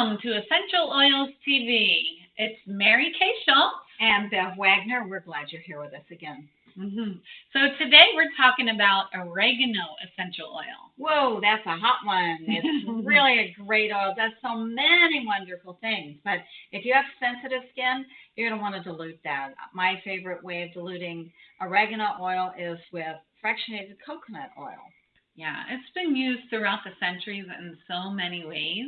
Welcome to Essential Oils TV. It's Mary Kay Schultz and Bev Wagner. We're glad you're here with us again. So today we're talking about oregano essential oil. Whoa, that's a hot one. It's really a great oil. It does so many wonderful things. But if you have sensitive skin, you're going to want to dilute that. My favorite way of diluting oregano oil is with fractionated coconut oil. Yeah, it's been used throughout the centuries in so many ways.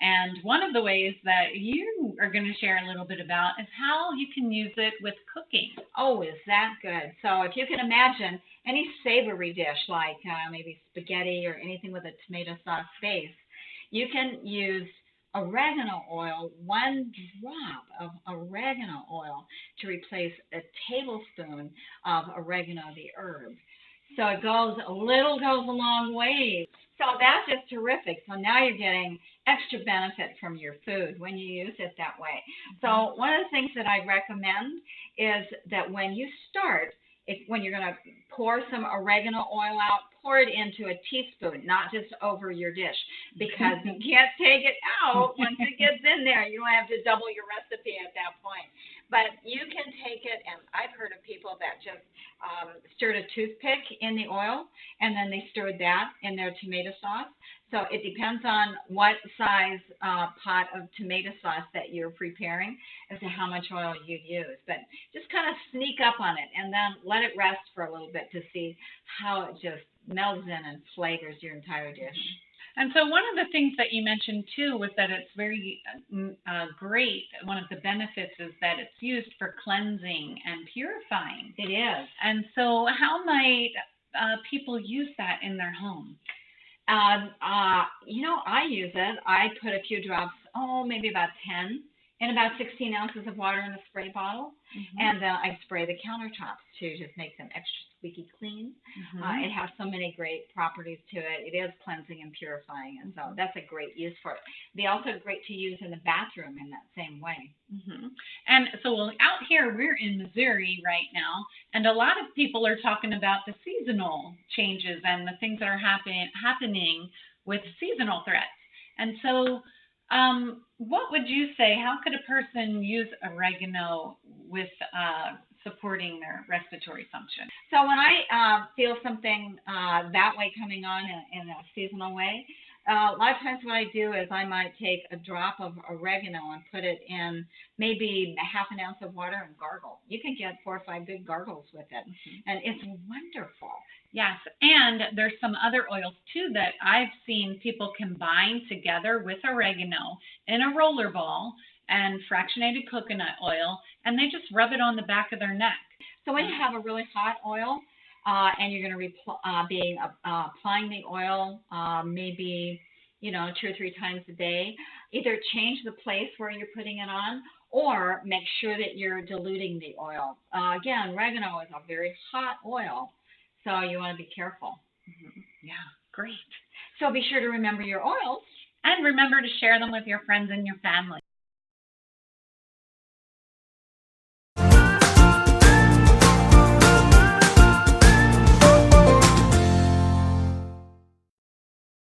And one of the ways that you are going to share a little bit about is how you can use it with cooking. Oh, is that good? So if you can imagine any savory dish like maybe spaghetti or anything with a tomato sauce base, you can use oregano oil, 1 drop of oregano oil to replace a tablespoon of oregano, the herb. So it goes a long way. So that's just terrific. So now you're getting extra benefit from your food when you use it that way. So one of the things that I recommend is that when you start, when you're going to pour some oregano oil out, pour it into a teaspoon, not just over your dish, because you can't take it out once it gets in there. You don't have to double your recipe at that point. But you can take it, and I've heard of people that just stirred a toothpick in the oil, and then they stirred that in their tomato sauce. So it depends on what size pot of tomato sauce that you're preparing as to how much oil you use. But just kind of sneak up on it, and then let it rest for a little bit to see how it just melds in and flavors your entire dish. And so one of the things that you mentioned too was that it's very great. One of the benefits is that it's used for cleansing and purifying. It is. And so how might people use that in their home? I use it. I put a few drops, maybe about 10, in about 16 ounces of water in a spray bottle. And then I spray the countertops to just make them extra squeaky clean. It has so many great properties to it. It is cleansing and purifying, and so that's a great use for it. They're also great to use in the bathroom in that same way. And so out here, we're in Missouri right now, and a lot of people are talking about the seasonal changes and the things that are happening with seasonal threats. And so what would you say, how could a person use oregano with supporting their respiratory function? So when I feel something that way coming on in a seasonal way, a lot of times what I do is I might take a drop of oregano and put it in maybe a half an ounce of water and gargle. You can get 4 or 5 good gargles with it, and it's wonderful. Yes, and there's some other oils too that I've seen people combine together with oregano in a roller ball and fractionated coconut oil, and they just rub it on the back of their neck. So when you have a really hot oil, and you're going to be applying the oil maybe 2 or 3 times a day, either change the place where you're putting it on or make sure that you're diluting the oil. Again, oregano is a very hot oil, so you want to be careful. Yeah, great. So be sure to remember your oils. And remember to share them with your friends and your family.